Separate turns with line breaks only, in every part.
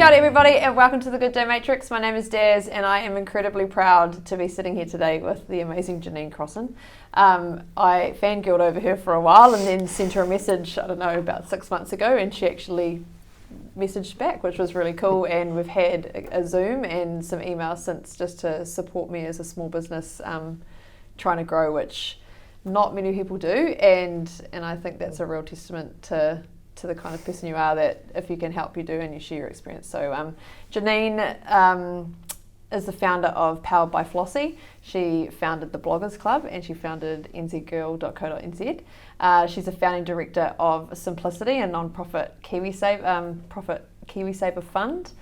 Kia ora everybody and welcome to the Good Day Matrix. My name is Daz and I am incredibly proud to be sitting here today with the amazing Jenene Crossan. I fangirled over her for a while and then sent her a message, I don't know, about 6 months ago, and she actually messaged back, which was really cool, and we've had a Zoom and some emails since just to support me as a small business trying to grow, which not many people do, and I think that's a real testament to the kind of person you are, that if you can help, you do, and you share your experience. So Jenene is the founder of Powered by Flossie. She founded the Bloggers Club and she founded nzgirl.co.nz. She's a founding director of Simplicity, a non-profit KiwiSaver fund.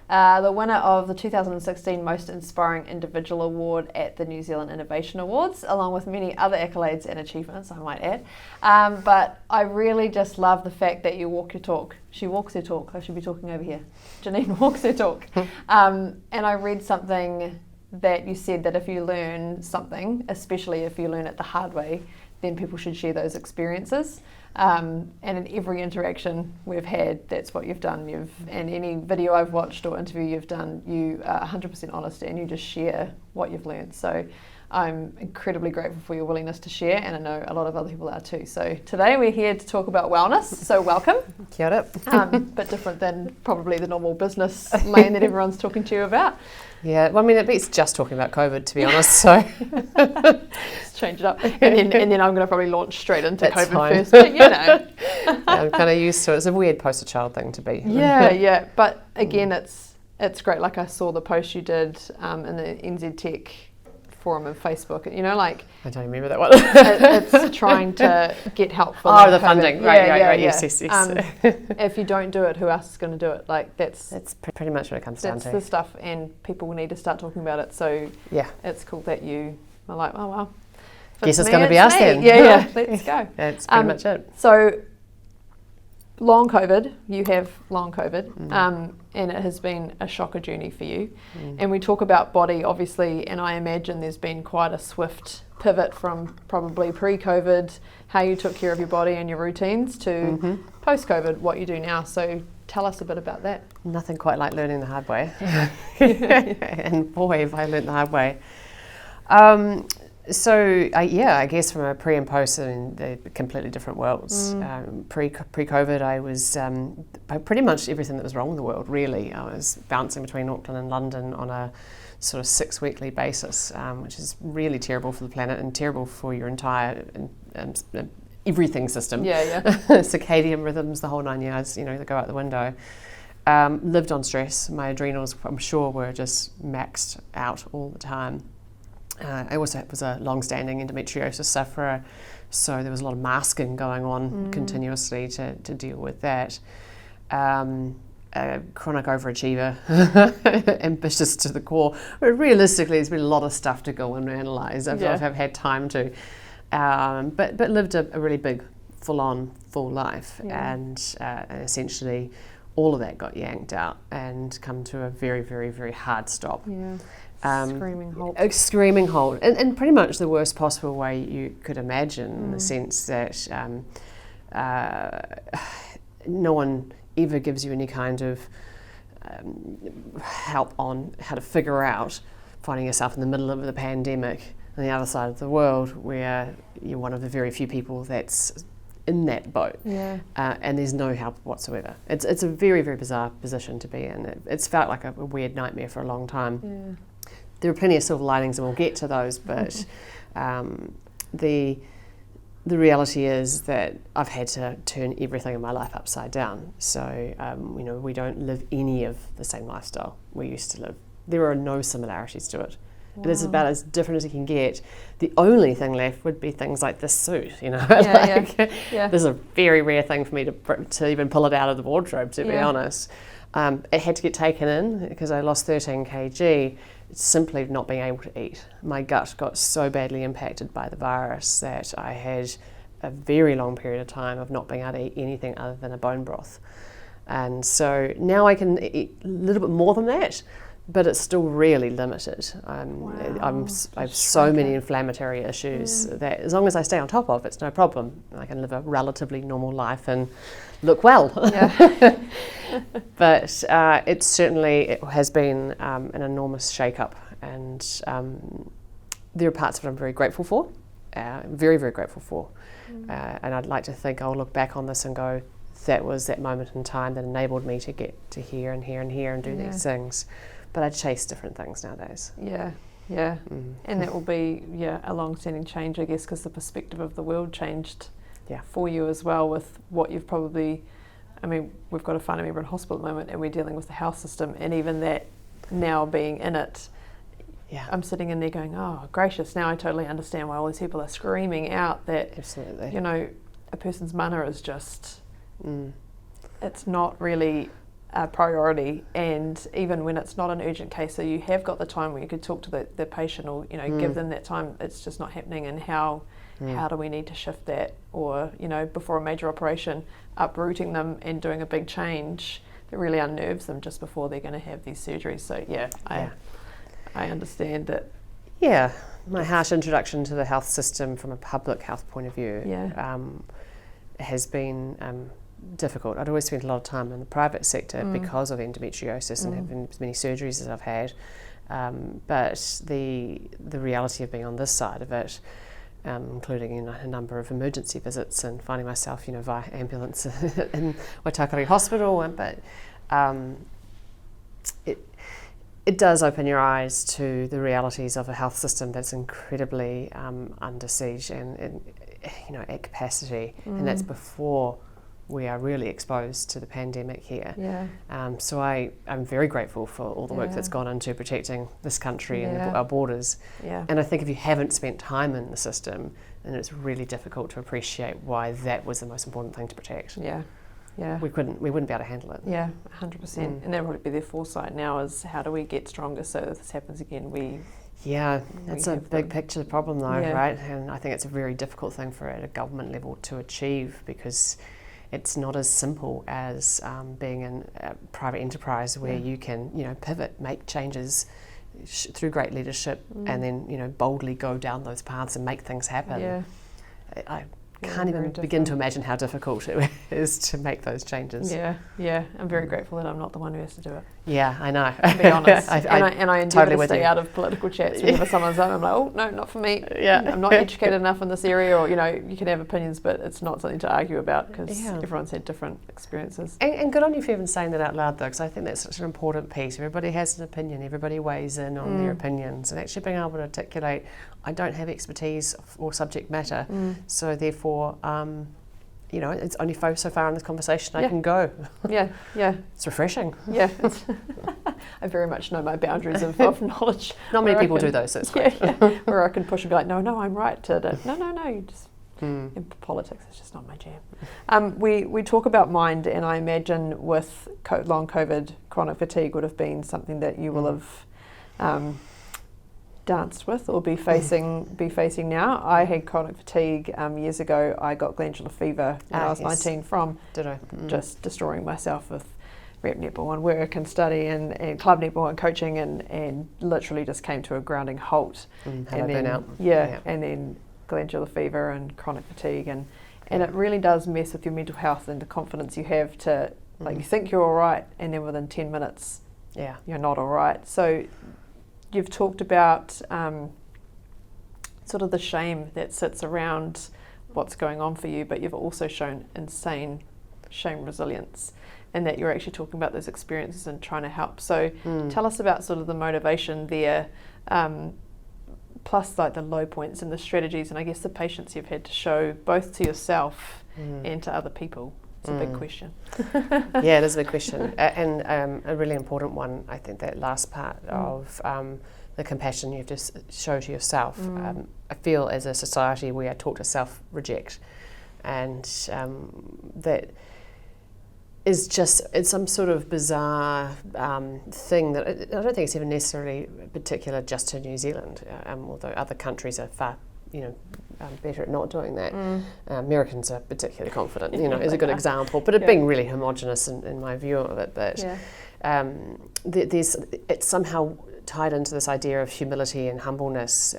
The winner of the 2016 Most Inspiring Individual Award at the New Zealand Innovation Awards, along with many other accolades and achievements, I might add. But I really just love the fact that you walk your talk. She walks her talk. I should be talking over here. Jenene walks her talk. And I read something that you said that if you learn something, especially if you learn it the hard way, then people should share those experiences. And in every interaction we've had, that's what you've done. And any video I've watched or interview you've done, you are 100% honest and you just share what you've learned. So I'm incredibly grateful for your willingness to share, and I know a lot of other people are too. So today we're here to talk about wellness, so welcome.
Kia ora.
Bit different than probably the normal business lane that everyone's talking to you about.
Yeah, well, I mean, it beats just talking about COVID, to be honest, so.
Just change it up. And then I'm going to probably launch straight into
That's
COVID
fine.
first, but you know.
I'm kind of used to it. It's a weird poster child thing to be.
Yeah. But again, it's great. Like I saw the post you did in the NZ Tech forum and Facebook, you know, like
I don't remember that one.
it's trying to get help for
the
COVID.
funding, right, yes.
If you don't do it, who else is going to do it? Like that's
pretty much what it comes down to.
That's the stuff, and people will need to start talking about it. So yeah, it's cool that you are like, oh well,
guess it's going to be us then.
Yeah, let's go.
That's pretty much it.
So long COVID, you have long COVID, and it has been a shocker journey for you. And we talk about body, obviously, and I imagine there's been quite a swift pivot from probably pre-COVID, how you took care of your body and your routines, to post-COVID, what you do now. So tell us a bit about that.
Nothing quite like learning the hard way. And boy, have I learned the hard way. I guess from a pre and post, they're completely different worlds. Pre-COVID, I was pretty much everything that was wrong in the world, really. I was bouncing between Auckland and London on a sort of 6-weekly basis, which is really terrible for the planet and terrible for your entire everything system. Circadian rhythms, the whole 9 yards, they go out the window. Lived on stress. My adrenals, I'm sure, were just maxed out all the time. I also was a long-standing endometriosis sufferer, so there was a lot of masking going on continuously to deal with that. A chronic overachiever, ambitious to the core. But realistically, there's been a lot of stuff to go and analyse. I've had time to, but lived a really big, full life, and essentially all of that got yanked out and come to a very, very, very hard stop.
Screaming halt.
And pretty much the worst possible way you could imagine, in the sense that no one ever gives you any kind of help on how to figure out finding yourself in the middle of the pandemic on the other side of the world, where you're one of the very few people that's in that boat, and there's no help whatsoever. It's a very, very bizarre position to be in. It's felt like a weird nightmare for a long time. There are plenty of silver linings, and we'll get to those, but the reality is that I've had to turn everything in my life upside down. So, we don't live any of the same lifestyle we used to live. There are no similarities to it. Wow. It is about as different as you can get. The only thing left would be things like this suit, This is a very rare thing for me to even pull it out of the wardrobe, to be honest. It had to get taken in because I lost 13 kg. Simply not being able to eat. My gut got so badly impacted by the virus that I had a very long period of time of not being able to eat anything other than a bone broth. And so now I can eat a little bit more than that, but it's still really limited. I have so many inflammatory issues that as long as I stay on top of, it's no problem. I can live a relatively normal life and look well. Yeah. But it has been an enormous shake-up, and there are parts of it I'm very grateful for, very, very grateful for. And I'd like to think I'll look back on this and go, that was that moment in time that enabled me to get to here and here and here and do these things. But I chase different things nowadays.
Yeah. And that will be, a long-standing change, I guess, because the perspective of the world changed for you as well, with what you've probably, we've got a whānau member in hospital at the moment, and we're dealing with the health system, and even that, now being in it, I'm sitting in there going, oh, gracious, now I totally understand why all these people are screaming out that,
absolutely,
a person's mana is just, it's not really a priority. And even when it's not an urgent case, so you have got the time where you could talk to the patient, or, give them that time, it's just not happening. And how do we need to shift that? Or, before a major operation, uprooting them and doing a big change that really unnerves them just before they're going to have these surgeries. So, I understand that.
Yeah, my harsh introduction to the health system from a public health point of view has been difficult. I'd always spent a lot of time in the private sector because of endometriosis and having as many surgeries as I've had. But the reality of being on this side of it, including a number of emergency visits and finding myself, via ambulance in Waitakere Hospital, but it does open your eyes to the realities of a health system that's incredibly under siege and at capacity, and that's before we are really exposed to the pandemic here. So I'm very grateful for all the work that's gone into protecting this country and our borders. And I think if you haven't spent time in the system, then it's really difficult to appreciate why that was the most important thing to protect. We wouldn't be able to handle it.
100%. And that would be their foresight now, is how do we get stronger so if this happens again,
that's a big picture problem though, right? And I think it's a very difficult thing for at a government level to achieve, because it's not as simple as being in a private enterprise where you can, pivot, make changes through great leadership, and then, boldly go down those paths and make things happen. I can't even begin to imagine how difficult it is to make those changes.
I'm very grateful that I'm not the one who has to do it.
I know.
To be honest. I endeavour
totally
to stay out of political chats whenever someone's on. I'm like, oh, no, not for me. I'm not educated enough in this area, or, you can have opinions, but it's not something to argue about, because everyone's had different experiences.
And good on you for even saying that out loud, though, because I think that's such an important piece. Everybody has an opinion. Everybody weighs in on their opinions, and actually being able to articulate, I don't have expertise or subject matter, so therefore, it's only so far in this conversation I can go. It's refreshing.
I very much know my boundaries of knowledge.
Not many people do those, so it's great.
Where I can push and be like, no, I'm right. No, you just... In politics, it's just not my jam. We talk about mind, and I imagine with long COVID, chronic fatigue would have been something that you will have danced with or be facing now. I had chronic fatigue years ago. I got glandular fever when I was 19 from just destroying myself with rep netball and work and study and club netball and coaching, and literally just came to a grounding halt.
And then burnout.
And then glandular fever and chronic fatigue, and it really does mess with your mental health and the confidence you have to, like, you think you're all right, and then within 10 minutes you're not all right. So you've talked about sort of the shame that sits around what's going on for you, but you've also shown insane shame resilience, and that you're actually talking about those experiences and trying to help. So tell us about sort of the motivation there, plus like the low points and the strategies, and I guess the patience you've had to show both to yourself and to other people. It's a big question.
It is a big question, and a really important one. I think that last part of the compassion you have to show to yourself. I feel as a society we are taught to self-reject, and that is just, it's some sort of bizarre thing that I don't think it's even necessarily particular just to New Zealand, although other countries are far better at not doing that. Americans are particularly confident, is a good example, but it being really homogenous in my view of it. But it's somehow tied into this idea of humility and humbleness,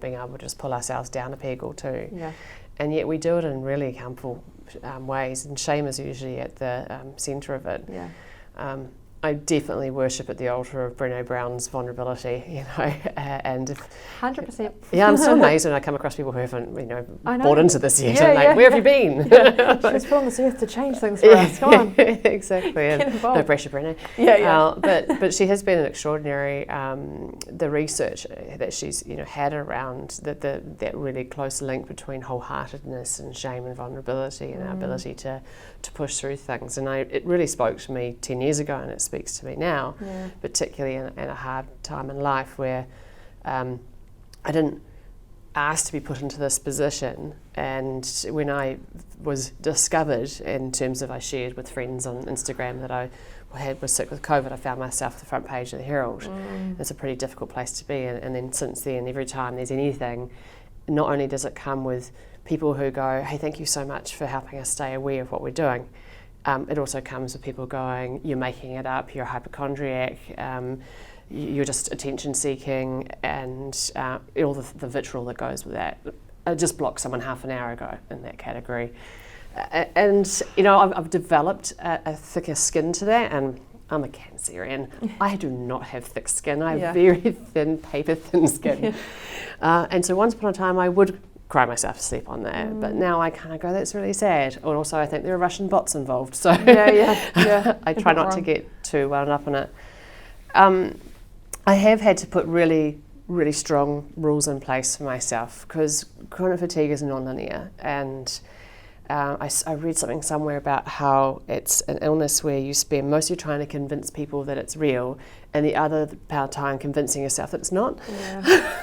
being able to just pull ourselves down a peg or two.
Yeah.
And yet we do it in really harmful ways, and shame is usually at the centre of it.
Yeah.
I definitely worship at the altar of Brené Brown's vulnerability, and
100%.
Yeah, I'm so amazed when I come across people who haven't, bought into this yet.
Yeah,
I'm like, where have you been?
Yeah. She was put on this earth to change things for us. Come on.
Exactly.
Get involved.
No pressure, Brené.
Yeah.
But she has been an extraordinary. The research that she's had around that really close link between wholeheartedness and shame and vulnerability and our ability to push through things. And it really spoke to me 10 years ago, and it speaks to me now, particularly in a hard time in life where I didn't ask to be put into this position. And when I was discovered, in terms of I shared with friends on Instagram that I was sick with COVID, I found myself at the front page of the Herald. It's a pretty difficult place to be, and then since then, every time there's anything, not only does it come with people who go, hey, thank you so much for helping us stay aware of what we're doing. It also comes with people going, you're making it up, you're a hypochondriac, you're just attention seeking, and all the vitriol that goes with that. I just blocked someone half an hour ago in that category. And I've developed a thicker skin to that, and I'm a Cancerian. I do not have thick skin. I have very thin, paper-thin skin. And so once upon a time, I would cry myself to sleep on that, but now I kind of go, that's really sad. And also, I think there are Russian bots involved, so I try not to get too wound up in it. I have had to put really, really strong rules in place for myself, because chronic fatigue is non-linear, and I read something somewhere about how it's an illness where you spend most of your time to convince people that it's real, and the other time convincing yourself that it's not.
Yeah,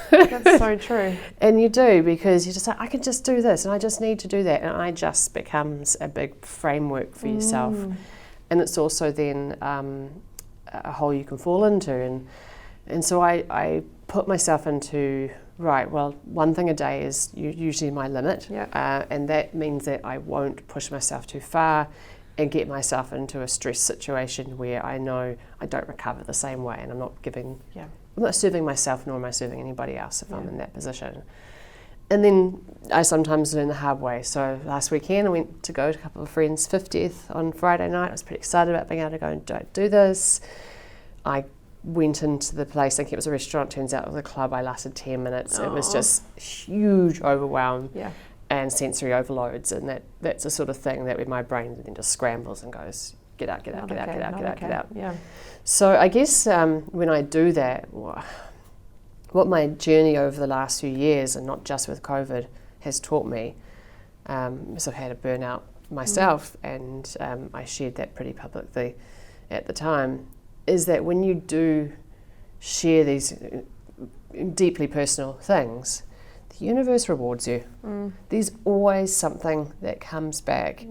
that's so true.
And you do, because you just say, I can just do this, and I just need to do that, and I just becomes a big framework for yourself. And it's also then a hole you can fall into, and so I put myself into, right, well, one thing a day is usually my limit, and that means that I won't push myself too far and get myself into a stress situation where I know I don't recover the same way, and I'm not I'm not serving myself, nor am I serving anybody else if I'm in that position. And then I sometimes learn the hard way. So last weekend I went to go to a couple of friends' 50th on Friday night. I was pretty excited about being able to go and do this. I went into the place thinking it was a restaurant. Turns out it was a club. I lasted 10 minutes. It was just huge overwhelm and sensory overloads, and that's the sort of thing that my brain then just scrambles and goes, get out. Yeah. So I guess when I do that, what my journey over the last few years, and not just with COVID, has taught me, because I've had a burnout myself, and I shared that pretty publicly at the time, is that when you do share these deeply personal things, the universe rewards you. There's always something that comes back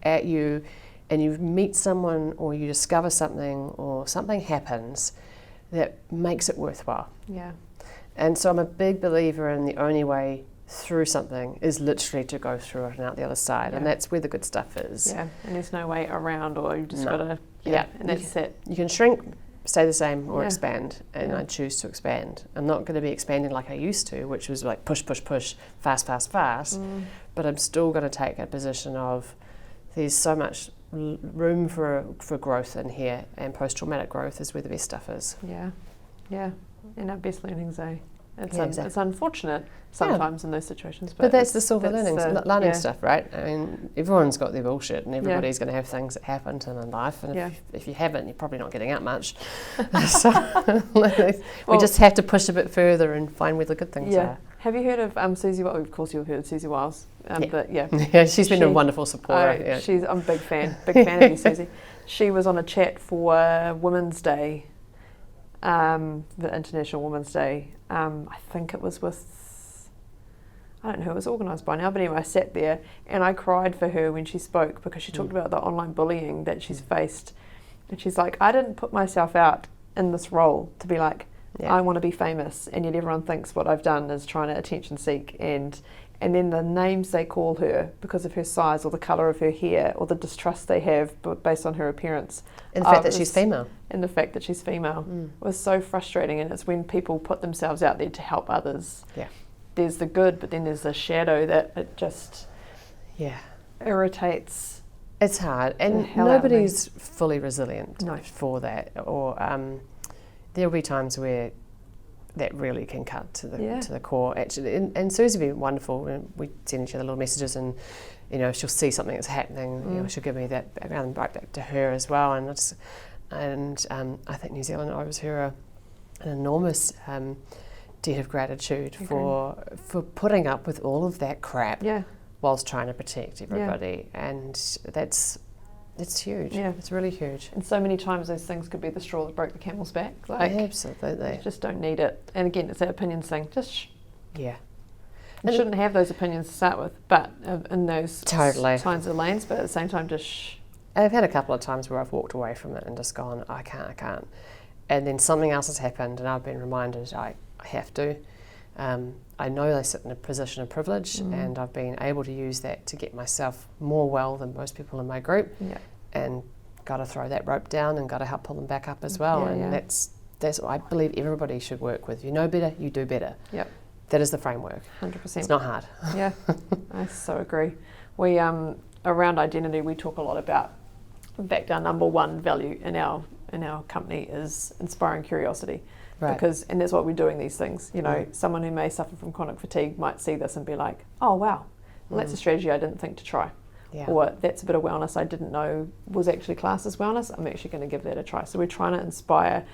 at you, and you meet someone or you discover something or something happens that makes it worthwhile. Yeah. And so I'm a big believer in the only way through something is literally to go through it and out the other side, and that's where the good stuff is. Yeah,
and there's no way around, or you just gotta, and that's it.
You can shrink, stay the same, or expand, and I choose to expand. I'm not going to be expanding like I used to, which was like push, fast, but I'm still going to take a position of there's so much room for growth in here, and post-traumatic growth is where the best stuff is. Yeah, and our best learnings, it's unfortunate sometimes in those situations, but that's the silver learning stuff, right? I mean, everyone's got their bullshit, and everybody's going to have things that happen to them in life, and if you haven't, you're probably not getting out much. So we just have to push a bit further and find where the good things are.
Have you heard of Susie Wiles? Of course you've heard of Susie Wiles.
She's been a wonderful supporter.
I'm a big fan of you, Susie. She was on a chat for Women's Day, the International Women's Day. I think it was with, I don't know who it was organised by now, but anyway, I sat there and I cried for her when she spoke, because she talked about the online bullying that she's faced, and she's like, I didn't put myself out in this role to be like, I want to be famous, and yet everyone thinks what I've done is trying to attention seek and and then the names they call her because of her size or the colour of her hair or the distrust they have based on her appearance.
And the fact that she's female.
And the fact that she's female was so frustrating, and it's when people put themselves out there to help others.
Yeah.
There's the good, but then there's the shadow that it just irritates.
It's hard, and nobody's fully resilient for that. Or there'll be times where that really can cut to the core. Actually, and Susie will be wonderful. And we send each other little messages, and she'll see something that's happening. She'll give me that background right back to her as well. And I think New Zealand owes her an enormous debt of gratitude for putting up with all of that crap. Yeah. Whilst trying to protect everybody, and it's huge. Yeah, it's really huge.
And so many times those things could be the straw that broke the camel's back. Like,
absolutely,
you just don't need it. And again, it's that opinions thing. Just
you
shouldn't have those opinions to start with, but in those times of lanes. But at the same time, just.
I've had a couple of times where I've walked away from it and just gone, I can't, and then something else has happened, and I've been reminded I have to. I know I sit in a position of privilege, and I've been able to use that to get myself more well than most people in my group, and got to throw that rope down and got to help pull them back up as well. That's what I believe everybody should work with. You know better, you do better. Yep. That is the framework.
100%.
It's not hard.
Yeah, I so agree. We around identity, we talk a lot about, in fact, our number one value in our company is inspiring curiosity. Right. And that's what we're doing these things. Someone who may suffer from chronic fatigue might see this and be like, oh, wow, well, that's a strategy I didn't think to try. Yeah. Or that's a bit of wellness I didn't know was actually classed as wellness. I'm actually going to give that a try. So we're trying to inspire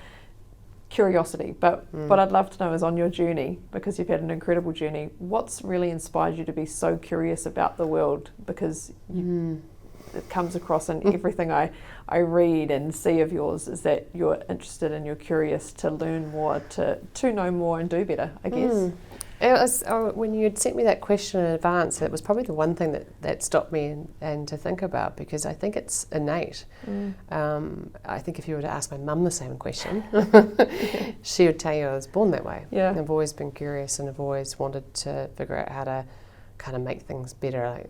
curiosity. But what I'd love to know is on your journey, because you've had an incredible journey, what's really inspired you to be so curious about the world? Because it comes across in everything I read and see of yours, is that you're interested and you're curious to learn more, to know more and do better, I guess.
It was, when you had sent me that question in advance, it was probably the one thing that stopped me and to think about, because I think it's innate. I think if you were to ask my mum the same question, she would tell you I was born that way. Yeah. And I've always been curious, and I've always wanted to figure out how to kind of make things better.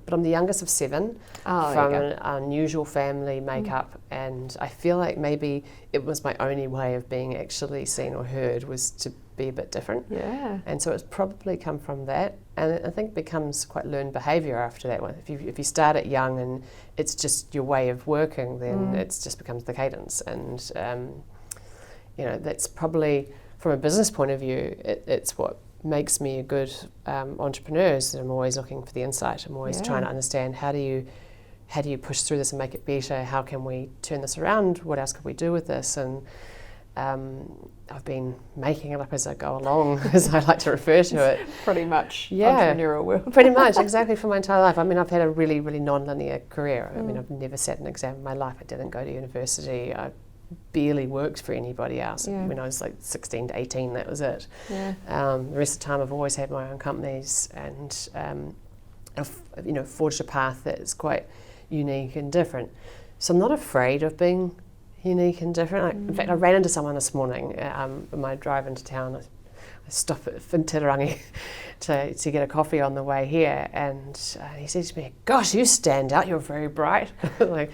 But I'm the youngest of 7 from an unusual family makeup, and I feel like maybe it was my only way of being actually seen or heard was to be a bit different. Yeah. And so it's probably come from that, and I think it becomes quite learned behaviour after that one. If you start it young and it's just your way of working, then it just becomes the cadence, and that's probably, from a business point of view, it's what makes me a good entrepreneur, is that I'm always looking for the insight. I'm always trying to understand how do you push through this and make it better? How can we turn this around? What else could we do with this? And I've been making it up as I go along, as I like to refer to it.
Pretty much entrepreneurial world.
Pretty much, exactly, for my entire life. I mean, I've had a really, really non-linear career. I mean, I've never sat an exam in my life. I didn't go to university. I barely worked for anybody else. When I was like 16 to 18, that was it. Yeah. The rest of the time I've always had my own companies, and I've forged a path that is quite unique and different. So I'm not afraid of being unique and different. In fact, I ran into someone this morning on my drive into town. I stopped at Whintirarangi to get a coffee on the way here, and he said to me, "Gosh, you stand out, you're very bright." Like,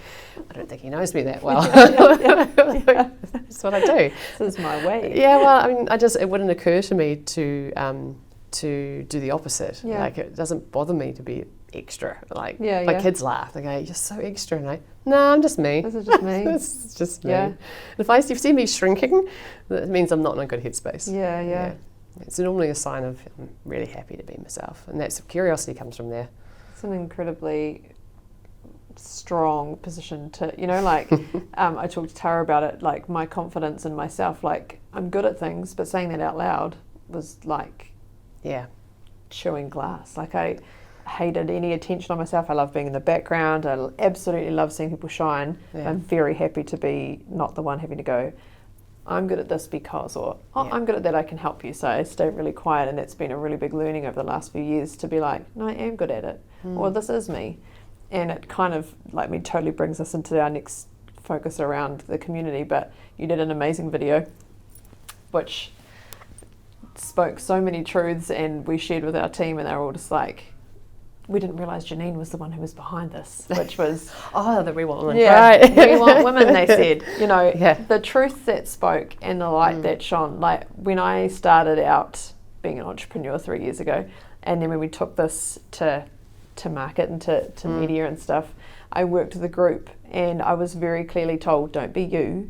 I don't think he knows me that well. That's what I do.
This is my way.
Yeah, well, I mean, it wouldn't occur to me to do the opposite. Yeah. Like, it doesn't bother me to be extra. Like, my kids laugh. They go, "You're so extra," and no, I'm just me.
This is just me.
This is just me. Yeah. If you see me shrinking, that means I'm not in a good headspace. Yeah. It's normally a sign of I'm really happy to be myself, and that's curiosity comes from there.
It's an incredibly strong position to, I talked to Tara about it, like my confidence in myself, like I'm good at things, but saying that out loud was like chewing glass. Like, I hated any attention on myself. I love being in the background. I absolutely love seeing people shine. I'm very happy to be not the one having to go, I'm good at this because, or I'm good at that, I can help you. So I stay really quiet, and that's been a really big learning over the last few years, to be like, no, I am good at it, or this is me. And it kind of totally brings us into our next focus around the community. But you did an amazing video, which spoke so many truths, and we shared with our team, and they were all just like, we didn't realise Jenene was the one who was behind this, which was
that we want women.
yeah,
right.
we want women. They said,
Yeah.
the truth that spoke and the light that shone. Like when I started out being an entrepreneur 3 years ago, and then when we took this to market and to media and stuff, I worked with a group, and I was very clearly told, don't be you.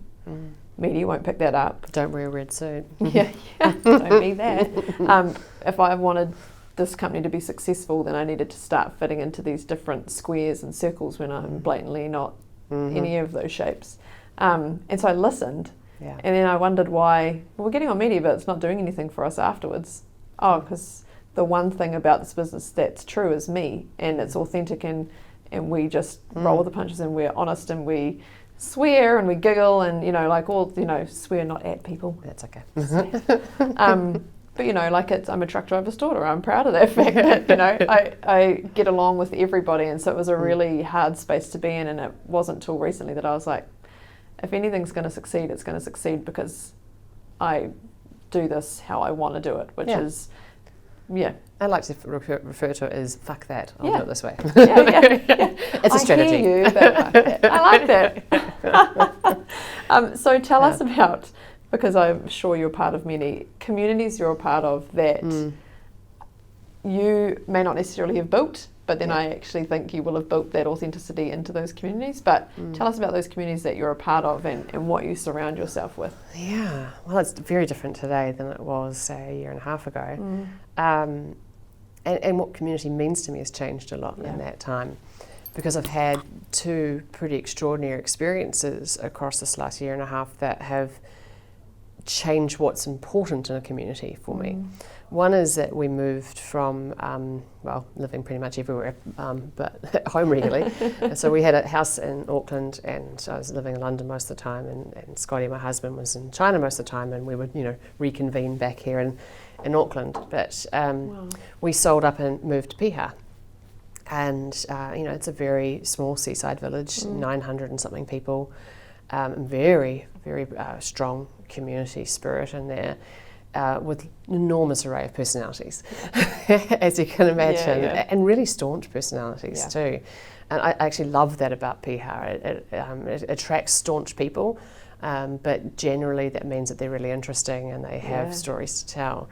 Media won't pick that up.
Don't wear a red suit.
yeah, don't be that. If I wanted this company to be successful, then I needed to start fitting into these different squares and circles when I'm blatantly not any of those shapes. And so I listened, and then I wondered why, well, we're getting on media, but it's not doing anything for us afterwards. Oh, because the one thing about this business that's true is me, and it's authentic, and we just roll with the punches, and we're honest, and we swear, and we giggle, and, swear not at people.
That's okay.
But, I'm a truck driver's daughter. I'm proud of that fact that, I get along with everybody. And so it was a really hard space to be in. And it wasn't till recently that I was like, if anything's going to succeed, it's going to succeed because I do this how I want to do it, which is,
I like to refer to it as fuck that. I'll do it this way. It's a strategy.
I hear you, but fuck that. I like that. So tell us about, because I'm sure you're part of many communities you're a part of that you may not necessarily have built, but then I actually think you will have built that authenticity into those communities. But tell us about those communities that you're a part of and what you surround yourself with.
Yeah, well, it's very different today than it was, say, a year and a half ago. And what community means to me has changed a lot in that time, because I've had two pretty extraordinary experiences across this last year and a half that have change what's important in a community for me. One is that we moved from, living pretty much everywhere, but at home regularly. So we had a house in Auckland, and I was living in London most of the time, and Scotty, my husband, was in China most of the time, and we would, reconvene back here in Auckland. But we sold up and moved to Piha. And, it's a very small seaside village, 900 and something people, very, very strong community spirit in there, with an enormous array of personalities, as you can imagine, and really staunch personalities too. And I actually love that about Piha. It attracts staunch people, but generally that means that they're really interesting and they have stories to tell.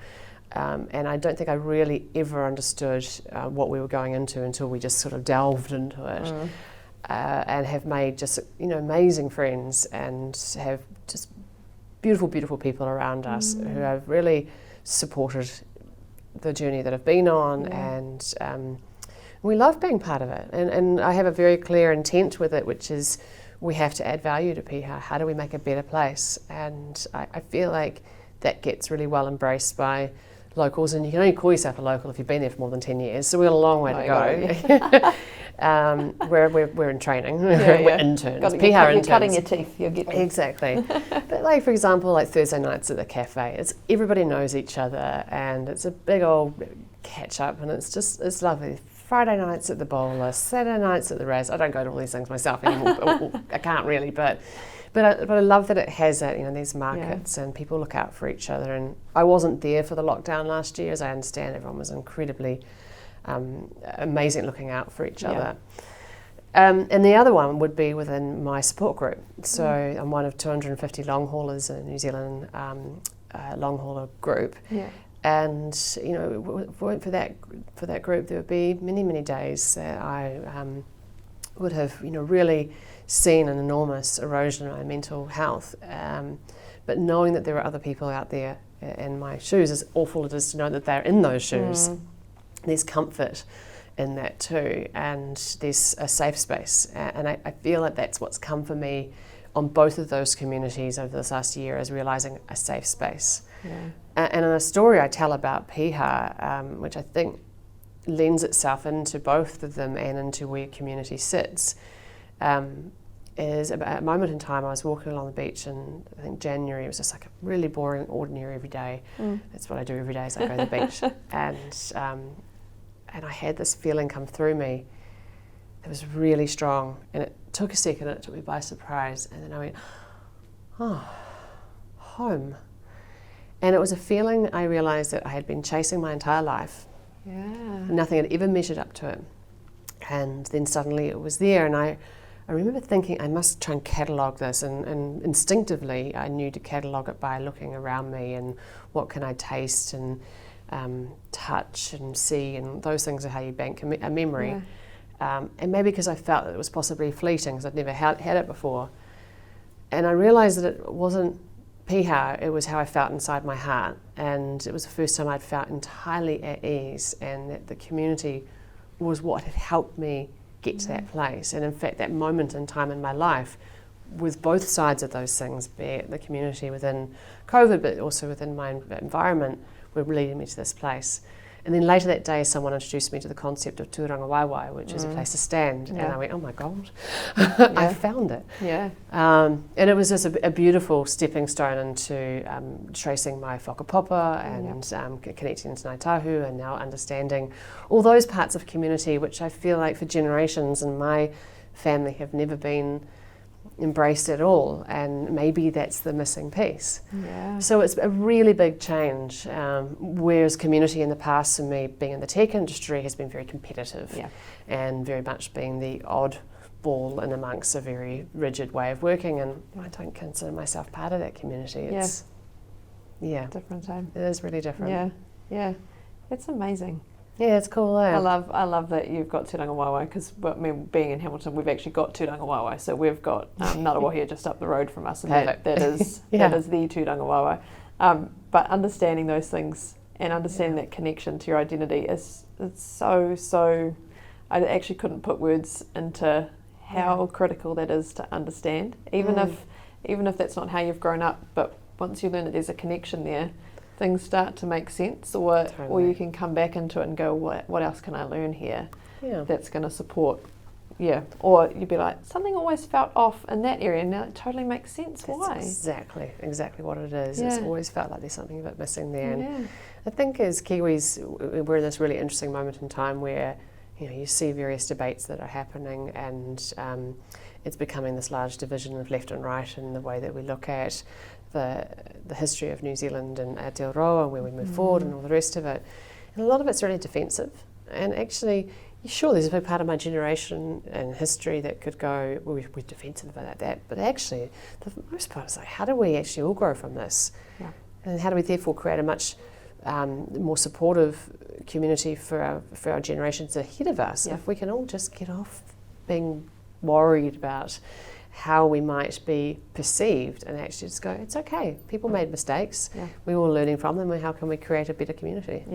And I don't think I really ever understood what we were going into until we just sort of delved into it. And have made just amazing friends, and have just beautiful, beautiful people around us who have really supported the journey that I've been on, and we love being part of it. And I have a very clear intent with it, which is we have to add value to Piha. How do we make a better place? And I feel like that gets really well embraced by locals, and you can only call yourself a local if you've been there for more than 10 years, so we've got a long way to go. We're in training, we're interns, Piha interns.
You're cutting your teeth, you'll get there.
Exactly. But like, for example, like Thursday nights at the cafe, it's everybody knows each other, and it's a big old catch up, and it's lovely. Friday nights at the bowler, Saturday nights at the Raz. I don't go to all these things myself anymore, I can't really, but I love that it has that, these markets and people look out for each other. And I wasn't there for the lockdown last year, as I understand everyone was incredibly amazing looking out for each other. And the other one would be within my support group. So I'm one of 250 long haulers in a New Zealand long hauler group. And if it weren't for that group, there would be many, many days that I would have really seen an enormous erosion in my mental health. But knowing that there are other people out there in my shoes, as awful it is to know that they're in those shoes, there's comfort in that too, and there's a safe space. And I feel like that's what's come for me on both of those communities over this last year, is realising a safe space. And in a story I tell about Piha, which I think lends itself into both of them and into where community sits, is about a moment in time I was walking along the beach, and I think January, it was just like a really boring, ordinary every day. That's what I do every day, is I go to the beach. And I had this feeling come through me that was really strong, and it took a second, and it took me by surprise, and then I went, oh, home. And it was a feeling I realised that I had been chasing my entire life.
Yeah.
Nothing had ever measured up to it. And then suddenly it was there, and I remember thinking I must try and catalogue this, and instinctively I knew to catalogue it by looking around me and what can I taste and touch and see, and those things are how you bank a memory. Yeah. And maybe because I felt that it was possibly fleeting because I'd never had it before. And I realised that it wasn't Piha, it was how I felt inside my heart, and it was the first time I'd felt entirely at ease, and that the community was what had helped me get to that place. And in fact, that moment in time in my life, with both sides of those things, be it the community within COVID, but also within my environment, were leading me to this place. And then later that day, someone introduced me to the concept of tūranga waiwai, which is a place to stand. Yeah. And I went, oh my God, I found it.
Yeah.
And it was just a beautiful stepping stone into tracing my whakapapa and connecting to Ngāi Tahu, and now understanding all those parts of community, which I feel like for generations in my family have never been embraced at all, and maybe that's the missing piece.
Yeah.
So it's a really big change, whereas community in the past, for me, being in the tech industry, has been very competitive, and very much being the odd ball in amongst a very rigid way of working, and I don't consider myself part of that community. It's
different time.
It is really different.
Yeah, it's amazing.
Yeah, it's cool. Eh?
I love that you've got tūranga waiwai, because being in Hamilton, we've actually got tūranga waiwai. So we've got Ngarawahia just up the road from us, and that is the tūranga waiwai. But understanding those things and understanding that connection to your identity it's so. I actually couldn't put words into how critical that is to understand, even if that's not how you've grown up. But once you learn that there's a connection there, things start to make sense, or you can come back into it and go, what else can I learn here that's going to support, or you'd be like, something always felt off in that area, and now it totally makes sense.
That's
why?
Exactly what it is. It's always felt like there's something a bit missing there. And I think as Kiwis, we're in this really interesting moment in time where you see various debates that are happening, and it's becoming this large division of left and right in the way that we look at the history of New Zealand and Aotearoa and where we move forward and all the rest of it. And a lot of it's really defensive. And actually, sure, there's a big part of my generation and history that could go, well, we're defensive about that. But actually, the most part is like, how do we actually all grow from this? Yeah. And how do we therefore create a much more supportive community for our generations ahead of us? If we can all just get off being worried about how we might be perceived, and actually just go, it's okay, people made mistakes, we're all learning from them, and how can we create a better community?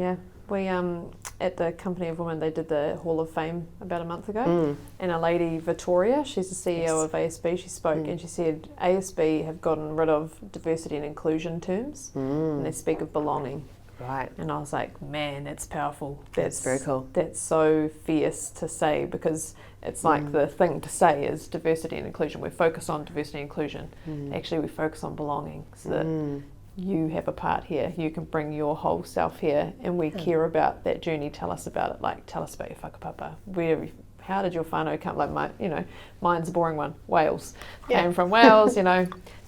We at the Company of Women, they did the Hall of Fame about a month ago, and a lady, Victoria, she's the CEO of ASB, she spoke and she said ASB have gotten rid of diversity and inclusion terms, and they speak of belonging.
Right.
And I was like, man, that's powerful.
That's very cool.
That's so fierce to say, because it's like the thing to say is diversity and inclusion. We're focused on diversity and inclusion. Actually, we focus on belonging, so that you have a part here. You can bring your whole self here, and we care about that journey. Tell us about it. Like, tell us about your whakapapa. How did your whānau come? Like mine's a boring one. Wales. Came from Wales.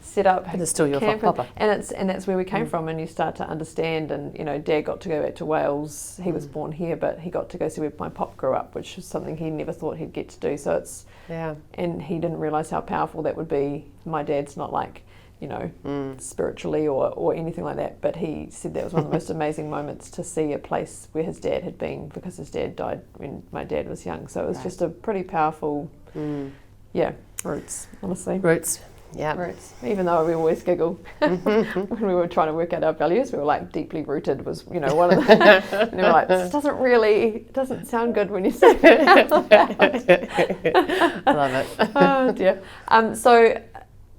Set up.
And it's still your whakapapa.
And that's where we came from. And you start to understand. And Dad got to go back to Wales. He was born here, but he got to go see where my pop grew up, which was something he never thought he'd get to do. So it's and he didn't realise how powerful that would be. My dad's not like spiritually or anything like that, but he said that was one of the most amazing moments to see a place where his dad had been, because his dad died when my dad was young. So it was just a pretty powerful roots, honestly.
Roots.
Even though we always giggle when we were trying to work out our values, we were like, deeply rooted was one of the and they were like, this doesn't sound good when you say it out loud.
I love it.
Oh dear. So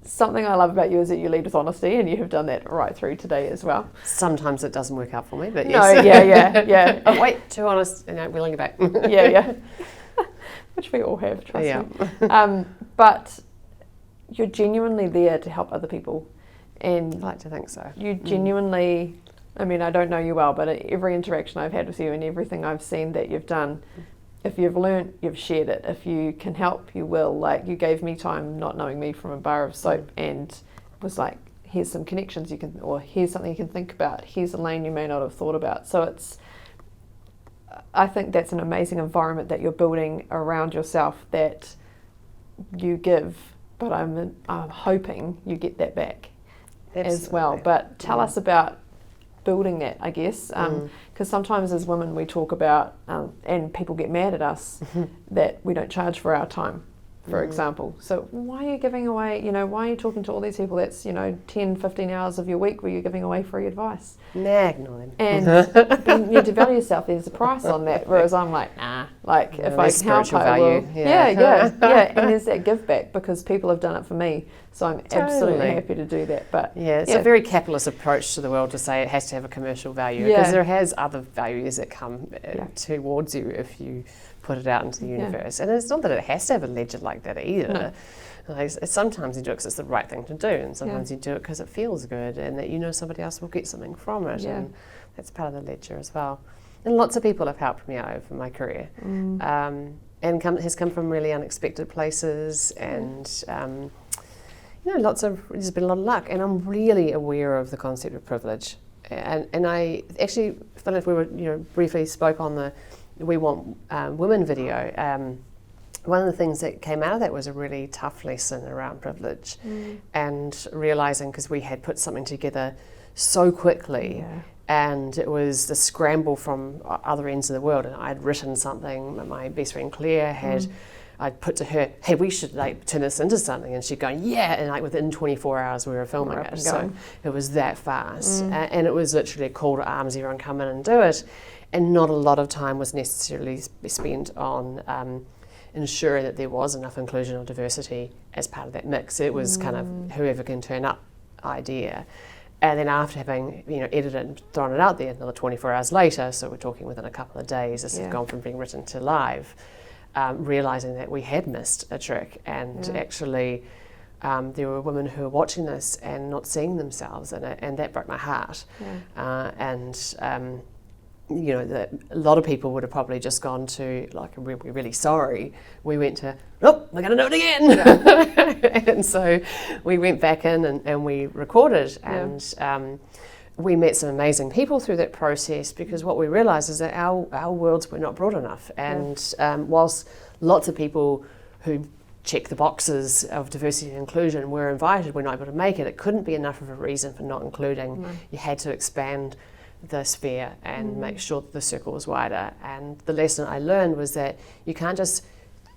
something I love about you is that you lead with honesty, and you have done that right through today as well.
Sometimes it doesn't work out for me, but
yes.
No,
yeah.
Oh, wait, too honest, wheeling it back.
yeah. Which we all have, trust me. But you're genuinely there to help other people. And
I like to think so.
You genuinely, I don't know you well, but every interaction I've had with you and everything I've seen that you've done, if you've learnt, you've shared it. If you can help, you will. Like, you gave me time not knowing me from a bar of soap, and was like, here's some connections you can, or here's something you can think about, here's a lane you may not have thought about. So I think that's an amazing environment that you're building around yourself that you give, but I'm hoping you get that back. Absolutely. As well. But tell us about building that, I guess, because sometimes as women we talk about, and people get mad at us that we don't charge for our time, for example. So why are you giving away, why are you talking to all these people that's, 10, 15 hours of your week where you're giving away free advice?
Nag on them.
And you devalue yourself, there's a price on that, whereas I'm like, nah, like if I can help, I will. Yeah. And there's that give back because people have done it for me, so I'm absolutely happy to do that. But
it's a very capitalist approach to the world to say it has to have a commercial value, because there has other values that come towards you if you put it out into the universe. And it's not that it has to have a ledger like that either. No. Like, sometimes you do it because it's the right thing to do, and sometimes you do it because it feels good and that somebody else will get something from it, and that's part of the ledger as well. And lots of people have helped me out over my career, and has come from really unexpected places, and there's been a lot of luck, and I'm really aware of the concept of privilege. And I actually, I don't know if we were, briefly spoke on the We Want Women video. One of the things that came out of that was a really tough lesson around privilege, and realising, because we had put something together so quickly, and it was the scramble from other ends of the world, and I'd written something, my best friend Claire had, I'd put to her, hey, we should turn this into something, and she'd go, yeah, and within 24 hours we were filming it, so it was that fast, and it was literally a call to arms, everyone come in and do it, and not a lot of time was necessarily spent on ensuring that there was enough inclusion or diversity as part of that mix. It was kind of whoever can turn up idea. And then after having edited it and thrown it out there, another 24 hours later, so we're talking within a couple of days, this had gone from being written to live, realising that we had missed a trick, and actually there were women who were watching this and not seeing themselves in it, and that broke my heart. A lot of people would have probably just gone to, we're really sorry. We went to, nope, we're going to do it again. And so we went back in and we recorded, and we met some amazing people through that process, because what we realised is that our worlds were not broad enough. And whilst lots of people who check the boxes of diversity and inclusion were invited, we're not able to make it, it couldn't be enough of a reason for not including. You had to expand the sphere and make sure that the circle was wider. And the lesson I learned was that you can't just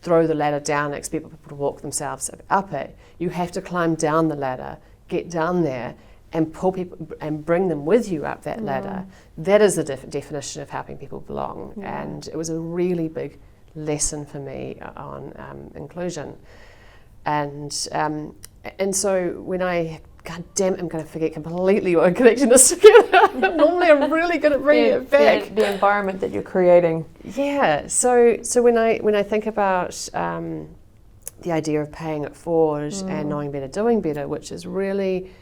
throw the ladder down and expect people to walk themselves up it. You have to climb down the ladder, get down there, and pull people and bring them with you up that ladder. That is the definition of helping people belong. And it was a really big lesson for me on inclusion. And so when God damn, I'm going to forget completely what I'm connecting this together. Normally I'm really good at bringing it back.
The environment that you're creating.
Yeah, so when I think about the idea of paying it forward and knowing better, doing better, which is really,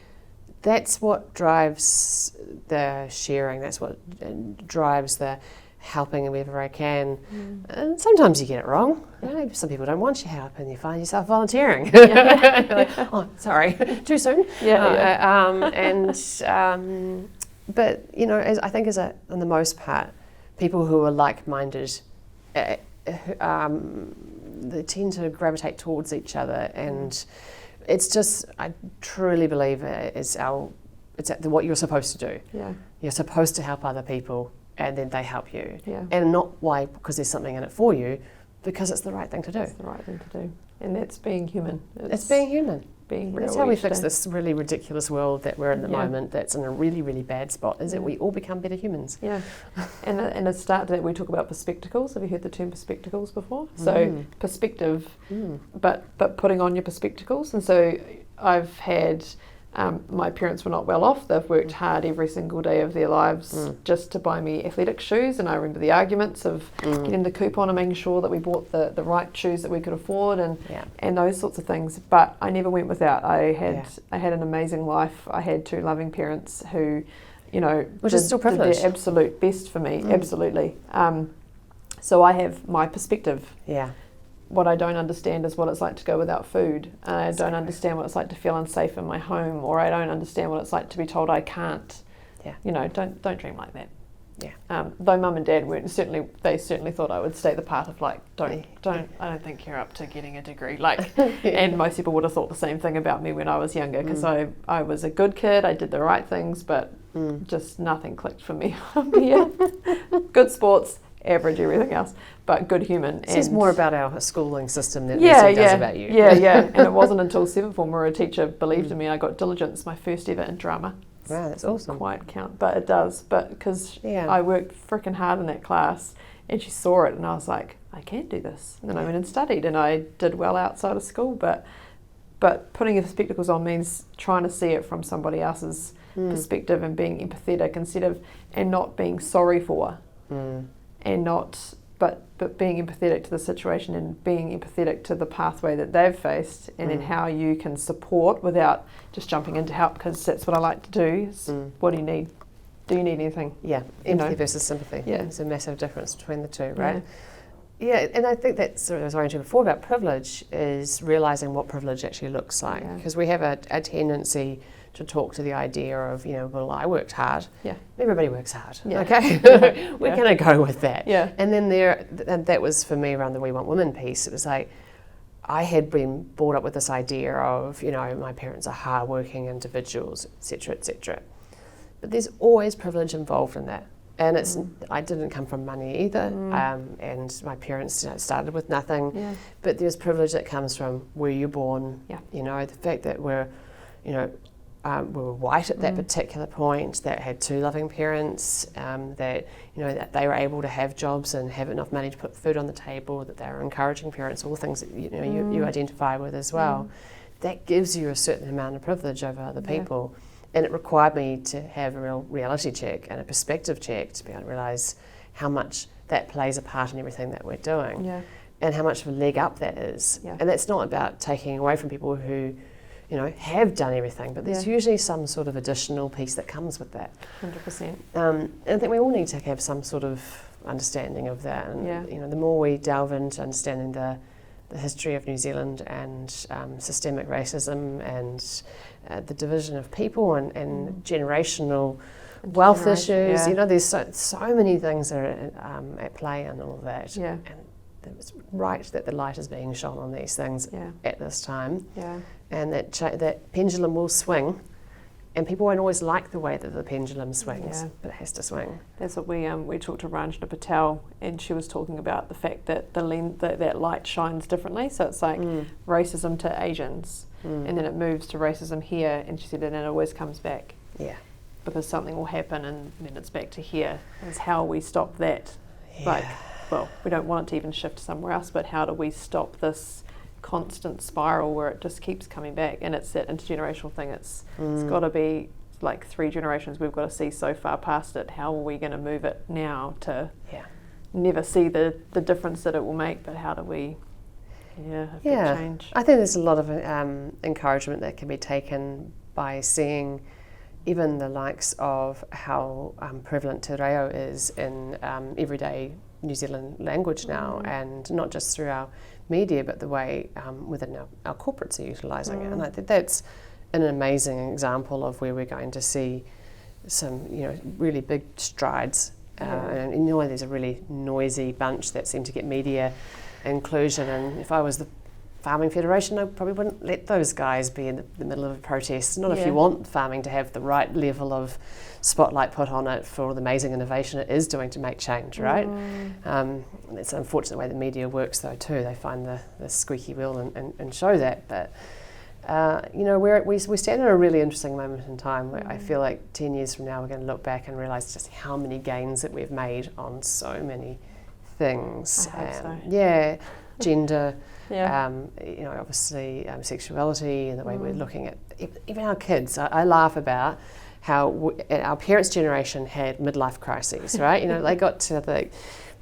that's what drives the sharing, that's what drives the helping wherever I can. And sometimes you get it wrong. Some people don't want your help, and you find yourself volunteering. You're like, oh, sorry, too soon. But I think on the most part, people who are like-minded, they tend to gravitate towards each other, and it's just, I truly believe it's what you're supposed to do. You're supposed to help other people, and then they help you. And not why, because there's something in it for you, because it's the right thing to do.
It's the right thing to do. And that's being human.
It's being human.
Being real.
That's how we fix this really ridiculous world that we're in the moment, that's in a really, really bad spot, is that we all become better humans.
And a start to that, we talk about perspectacles. Have you heard the term perspecacles before? So perspective, but putting on your perspectacles. And so I've had... my parents were not well off. They've worked hard every single day of their lives just to buy me athletic shoes, and I remember the arguments of getting the coupon and making sure that we bought the right shoes that we could afford, and those sorts of things. But I never went without. I had an amazing life. I had two loving parents who,
which is still privileged,
did their absolute best for me. Absolutely. So I have my perspective. what I don't understand is what it's like to go without food. I don't understand what it's like to feel unsafe in my home, or I don't understand what it's like to be told I can't.
Yeah.
You know, don't dream like that.
Yeah.
Though Mum and Dad they certainly thought I would stay the part of like, I don't think you're up to getting a degree. Like, and most people would have thought the same thing about me when I was younger, because I was a good kid, I did the right things, but just nothing clicked for me. Yeah. Good sports, average everything else, but good human.
It says more about our schooling system than it does about you.
Yeah. And it wasn't until 7th form where a teacher believed in me. I got diligence, my first ever in drama.
Wow, that's awesome.
Quite count, but it does. But because I worked freaking hard in that class, and she saw it, and I was like, I can do this. And then I went and studied, and I did well outside of school. But putting the spectacles on means trying to see it from somebody else's perspective and being empathetic and not being sorry for, and not. But being empathetic to the situation and being empathetic to the pathway that they've faced, and then how you can support without just jumping in to help, because that's what I like to do. What do you need? Do you need anything?
Yeah, empathy versus sympathy.
Yeah.
There's a massive difference between the two, right? Yeah, and I think that's what I was oriented before about privilege, is realising what privilege actually looks like. Because we have a tendency to talk to the idea of, well, I worked hard. Yeah. Everybody works hard. Yeah. Okay. We're going to go with that. Yeah. And then that was for me around the We Want Women piece. It was like, I had been brought up with this idea of, my parents are hard-working individuals, etc., etc. But there's always privilege involved in that. And I didn't come from money either, and my parents started with nothing. Yeah. But there's privilege that comes from where you're born. Yeah. The fact that we were white at that particular point, that had 2 loving parents, that they were able to have jobs and have enough money to put food on the table, that they were encouraging parents, all things that you identify with as well. That gives you a certain amount of privilege over other people. And it required me to have a real reality check and a perspective check to be able to realise how much that plays a part in everything that we're doing, and how much of a leg up that is. Yeah. And that's not about taking away from people who have done everything, but there's usually some sort of additional piece that comes with that.
100%.
And I think we all need to have some sort of understanding of that. And, the more we delve into understanding the history of New Zealand and systemic racism and the division of people and generational wealth issues, there's so many things that are at play in all of that. Yeah. And it's right that the light is being shone on these things at this time. Yeah. And that pendulum will swing, and people won't always like the way that the pendulum swings, but it has to swing. That's what
we talked to Ranjana Patel, and she was talking about the fact that that light shines differently. So it's like racism to Asians, and then it moves to racism here, and she said, and it always comes back. Yeah. Because something will happen, and then it's back to here. Is how we stop that. Yeah. We don't want it to even shift somewhere else, but how do we stop this constant spiral where it just keeps coming back? And it's that intergenerational thing. It's got to be like 3 generations. We've got to see so far past it. How are we going to move it now to never see the difference that it will make, but how do we change?
I think there's a lot of encouragement that can be taken by seeing even the likes of how prevalent te reo is in everyday New Zealand language now, and not just through our media, but the way within our corporates are utilising it. And I think that's an amazing example of where we're going to see some, really big strides. And there's a really noisy bunch that seem to get media inclusion. And if I was the Farming Federation, I probably wouldn't let those guys be in the middle of a protest. Not if you want farming to have the right level of spotlight put on it for all the amazing innovation it is doing to make change, right? It's an unfortunate way the media works though too. They find the squeaky wheel and show that. But we stand at a really interesting moment in time where I feel like 10 years from now we're going to look back and realise just how many gains that we've made on so many things.
I hope so.
Yeah, gender. Obviously sexuality and the way we're looking at even our kids. I laugh about how our parents' generation had midlife crises, right? They got to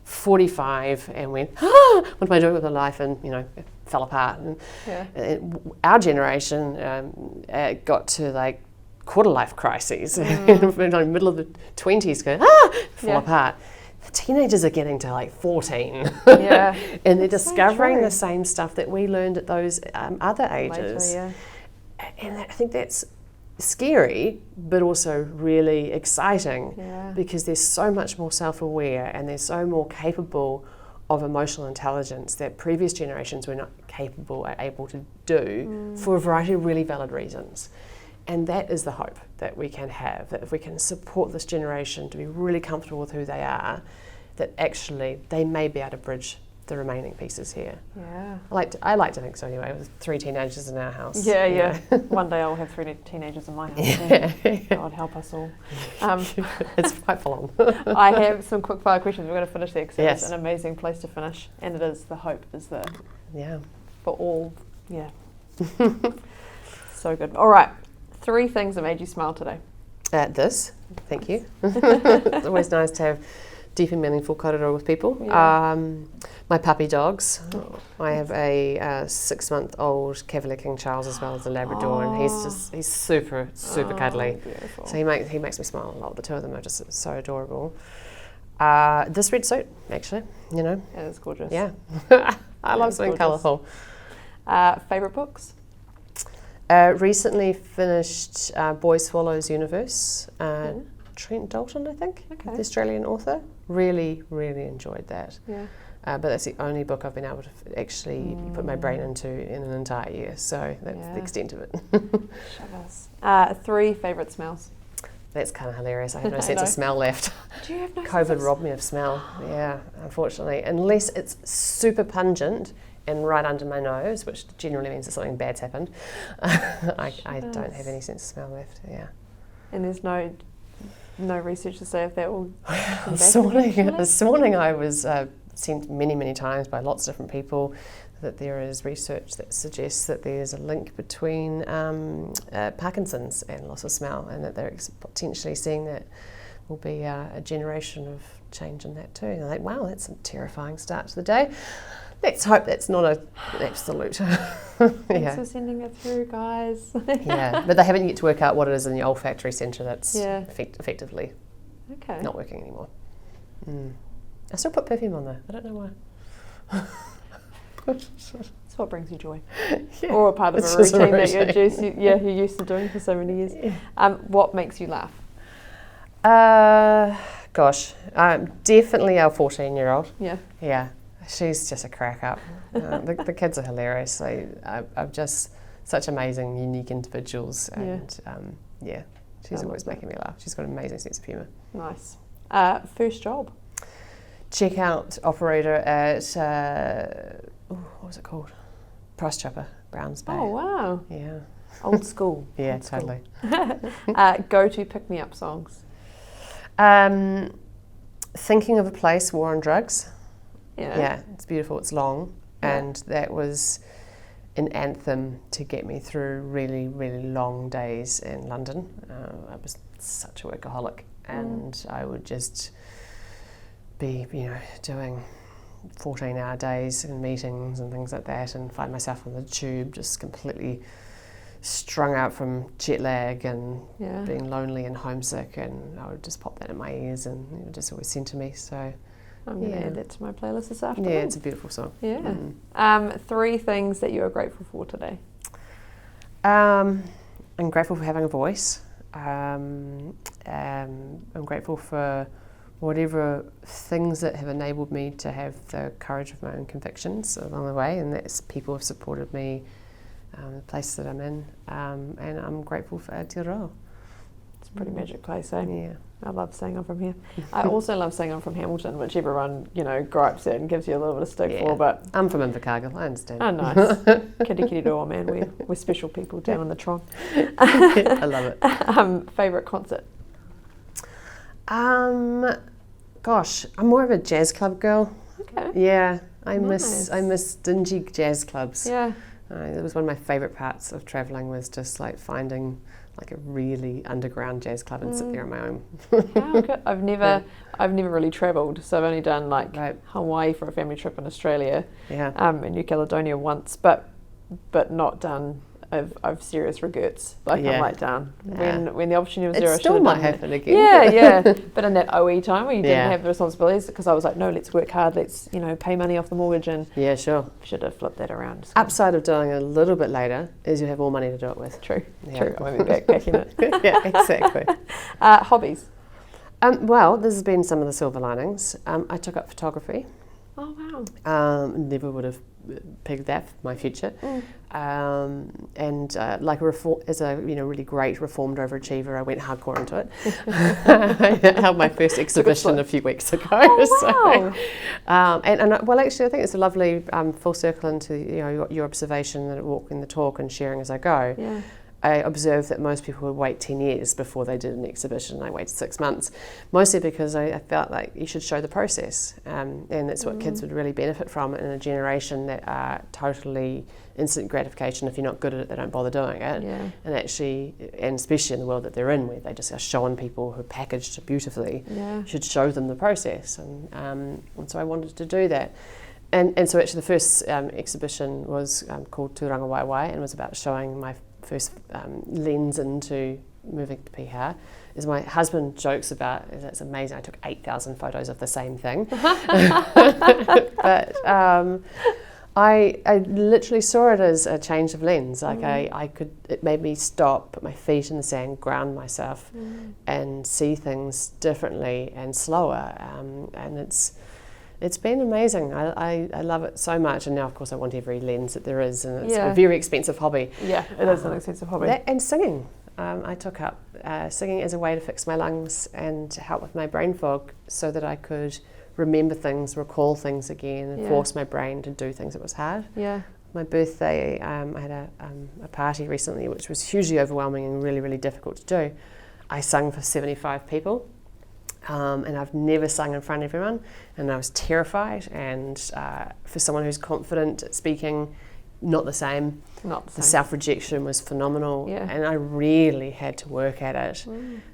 45 and went, what am I doing with my life? And, it fell apart. And our generation got to quarter life crises in the middle of the 20s going, fall apart. the teenagers are getting to like 14.
Yeah.
And they're discovering the same stuff that we learned at those other ages.
Later,
And I think that's scary, but also really exciting, because they're so much more self-aware and they're so more capable of emotional intelligence that previous generations were not capable or able to do for a variety of really valid reasons. And that is the hope that we can have, that if we can support this generation to be really comfortable with who they are, that actually they may be able to bridge the remaining pieces here.
Yeah.
I like to think so anyway, with 3 teenagers in our house.
Yeah. One day I'll have 3 teenagers in my house. God help us all.
It's quite full on.
I have some quick fire questions. We're going to finish there because
Yes.
it's an amazing place to finish. And it is, the hope is the,
Yeah.
for all, so good. All right. 3 things that made you smile today.
This, thank you. It's always nice to have deep and meaningful korero with people. My puppy dogs. I have a 6-month-old Cavalier King Charles as well as a Labrador, and he's super cuddly.
Beautiful.
So he makes me smile a lot. The 2 of them are just so adorable. This red suit, actually,
It is gorgeous.
Yeah. I love something colourful.
Favourite books?
Recently finished Boy Swallows Universe. Trent Dalton, I think, the Australian author. Really, really enjoyed that.
Yeah.
But that's the only book I've been able to actually put my brain into in an entire year. So that's the extent of it.
3 favourite smells?
That's kind of hilarious. I have no sense of smell left.
Do you have no
COVID robbed me of smell. Yeah, unfortunately. Unless it's super pungent and right under my nose, which generally means that something bad's happened. I don't have any sense of smell left. Yeah.
And there's no research to say if that will come back?
This morning I was sent many times by lots of different people that there is research that suggests that there's a link between Parkinson's and loss of smell, and that they're potentially seeing that will be a generation of change in that too. And they're like, wow, that's a terrifying start to the day. Let's hope that's not an absolute.
Thanks for sending it through, guys.
Yeah, but they haven't yet to work out what it is in the olfactory centre that's effectively not working anymore. I still put perfume on though. I don't know why.
It's what brings you joy.
Yeah,
or a part of a routine that you're used to doing for so many years. Yeah. What makes you laugh?
Gosh, definitely our 14-year-old.
Yeah.
Yeah. She's just a crack up. The kids are hilarious. I'm just such amazing, unique individuals, and she's always making me laugh. She's got an amazing sense of humour.
Nice. First job?
Checkout operator at what was it called? Price Chopper, Browns Bay.
Oh wow!
Yeah.
Old school.
Yeah,
Old school.
totally.
Go-to pick-me-up songs?
Thinking of a Place, War on Drugs.
Yeah,
it's beautiful, it's long, and that was an anthem to get me through really, really long days in London. I was such a workaholic, and I would just be, doing 14-hour days and meetings and things like that, and find myself on the tube just completely strung out from jet lag and being lonely and homesick, and I would just pop that in my ears, and it would just always centre me, so...
I'm going to add that to my playlist this afternoon.
Yeah, it's a beautiful song.
Yeah. 3 things that you are grateful for today?
I'm grateful for having a voice. I'm grateful for whatever things that have enabled me to have the courage of my own convictions along the way, and that's people have supported me, the place that I'm in, and I'm grateful for Aotearoa.
It's a pretty magic place, eh?
Yeah.
I love saying I'm from here. I also love saying I'm from Hamilton, which everyone, gripes at and gives you a little bit of stick for, but...
I'm from Invercargill, I understand.
Oh, nice. Kiri roa, man. We're special people down in the Tron.
I love it.
Favourite concert?
Gosh, I'm more of a jazz club girl.
Okay.
Yeah, I miss dingy jazz clubs.
Yeah.
It was one of my favourite parts of travelling, was just like finding like a really underground jazz club and sit there on my own.
How good. I've never really travelled, so I've only done Hawaii for a family trip in Australia, and New Caledonia once, but not done I've serious regrets. Like
Yeah.
I'm like down.
Yeah.
When the opportunity was
It
there, I
still
should have
might
done it.
happen again.
Yeah. But in that OE time where you didn't
Yeah.
have the responsibilities, because I was like, no, let's work hard. Let's pay money off the mortgage, and
Yeah, sure.
should have flipped that around.
Upside of doing it a little bit later is you have more money to do it with.
True.
Yeah.
True. I won't be backpacking it.
Yeah, exactly.
Hobbies.
Well, this has been some of the silver linings. I took up photography.
Oh wow.
Never would have pegged that for my future. And like as a really great reformed overachiever, I went hardcore into it. I held my first exhibition a few weeks ago.
Oh, wow.
Well, actually, I think it's a lovely full circle into your observation that walking the talk and sharing as I go.
Yeah.
I observed that most people would wait 10 years before they did an exhibition. I waited 6 months, mostly because I felt like you should show the process, and that's what kids would really benefit from in a generation that are totally instant gratification. If you're not good at it, they don't bother doing it.
Yeah.
And actually, and especially in the world that they're in, where they just are showing people who are packaged beautifully, should show them the process. And so I wanted to do that. And so actually the first exhibition was called Tūranga Waiwai, and was about showing my first lens into moving to Piha. As my husband jokes about, it's amazing, I took 8,000 photos of the same thing. But I literally saw it as a change of lens. Like it made me stop, put my feet in the sand, ground myself, and see things differently and slower. And it's been amazing. I love it so much, and now of course I want every lens that there is, and it's a very expensive hobby.
Yeah, it is an expensive hobby.
And singing. I took up singing as a way to fix my lungs and to help with my brain fog, so that I could remember things, recall things again, and force my brain to do things that was hard.
Yeah.
My birthday, I had a party recently which was hugely overwhelming and really, really difficult to do. I sung for 75 people. And I've never sung in front of everyone, and I was terrified, and for someone who's confident at speaking, not the same. The self-rejection was phenomenal, and I really had to work at it.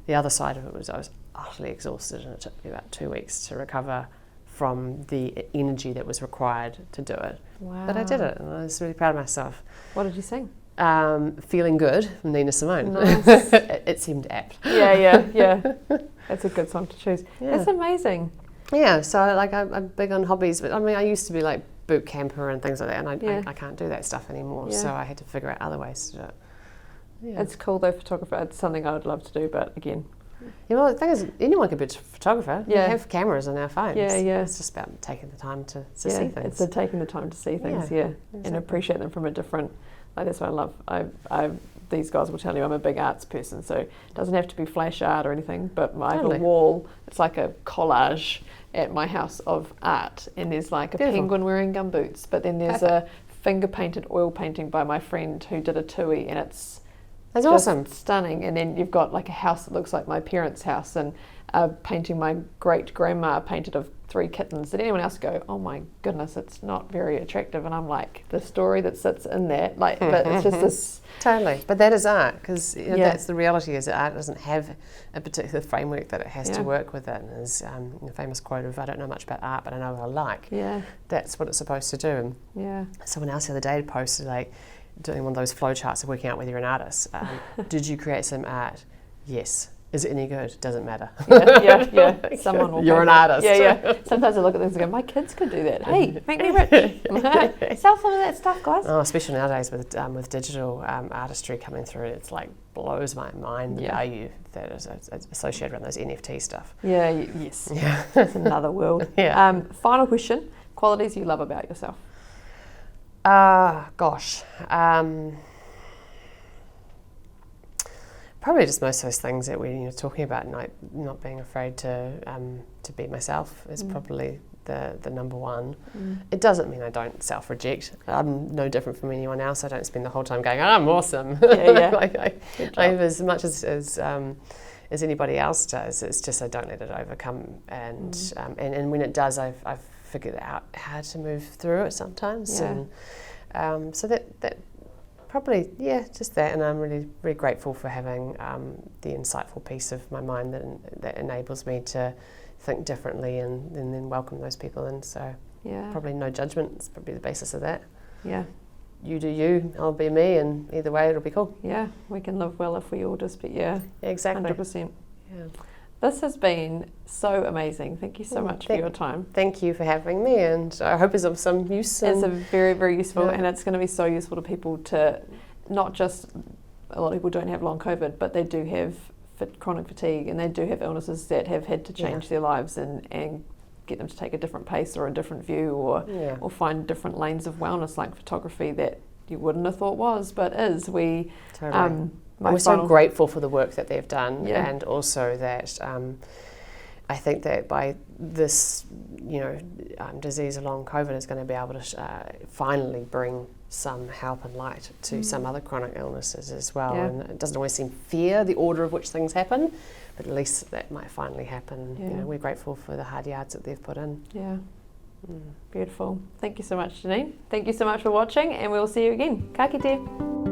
The other side of it was I was utterly exhausted, and it took me about 2 weeks to recover from the energy that was required to do it.
Wow.
But I did it, and I was really proud of myself.
What did you sing?
Feeling Good from Nina Simone.
Nice.
It seemed apt.
Yeah. That's a good song to choose.
Yeah.
That's amazing.
Yeah, so I'm big on hobbies, but I mean I used to be like boot camper and things like that, and I can't do that stuff anymore, so I had to figure out other ways to do it. Yeah.
It's cool though, photographer. It's something I would love to do, but again.
Yeah, well the thing is, anyone can be a photographer.
Yeah.
We have cameras on our phones.
Yeah.
It's just about taking the time to see things.
It's taking the time to see things,
Exactly.
and appreciate them from a different, like that's what I love. These guys will tell you I'm a big arts person, so it doesn't have to be flash art or anything, but I have a wall, it's like a collage at my house of art, and there's like a penguin wearing gumboots, but then there's a finger painted oil painting by my friend who did a tui, and it's
That's awesome.
Stunning. And then you've got like a house that looks like my parents' house, and painting my great grandma painted of 3 kittens. Did anyone else go, oh my goodness, it's not very attractive? And I'm like, the story that sits in that, like, but it's just this.
Totally. But that is art, because that's the reality, is that art doesn't have a particular framework that it has to work within. There's the famous quote of, I don't know much about art, but I know what I like.
Yeah.
That's what it's supposed to do.
Yeah.
Someone else the other day posted, like, doing one of those flow charts of working out whether you're an artist. Did you create some art? Yes. Is it any good? Doesn't matter.
Yeah. Someone will.
You're an artist.
Yeah. Sometimes I look at things and go, my kids could do that. Hey, make me rich. Sell some of that stuff, guys.
Oh, especially nowadays with digital artistry coming through, it's like blows my mind the value that is associated around those NFT stuff.
Yeah. Yes. Yeah. It's another world.
Yeah.
Final question: qualities you love about yourself.
Gosh. Probably just most of those things that we're talking about, not being afraid to be myself is probably the number one. It doesn't mean I don't self-reject. I'm no different from anyone else. I don't spend the whole time going, I'm awesome. I have as much as anybody else does. It's just I don't let it overcome. And when it does, I've figured out how to move through it sometimes.
Yeah.
And so that probably, just that. And I'm really, really grateful for having the insightful piece of my mind that enables me to think differently and then welcome those people in. So probably no judgment is probably the basis of that.
Yeah.
you do you, I'll be me, and either way it'll be cool.
Yeah, we can live well if we all just be, yeah,
exactly.
100%.
Yeah.
This has been so amazing. Thank you so much for your time.
Thank you for having me, and I hope it's of some use.
It's a very, very useful, and it's going to be so useful to people to not just, a lot of people don't have long COVID, but they do have chronic fatigue, and they do have illnesses that have had to change their lives and get them to take a different pace or a different view, or find different lanes of wellness, like photography, that you wouldn't have thought was, but is. We're
so grateful for the work that they've done, and also that I think that by this, disease along COVID is going to be able to finally bring some help and light to some other chronic illnesses as well. And it doesn't always seem fair, the order of which things happen, but at least that might finally happen. We're grateful for the hard yards that they've put in.
Yeah. Beautiful. Thank you so much, Jenene. Thank you so much for watching, and we'll see you again. Ka kite.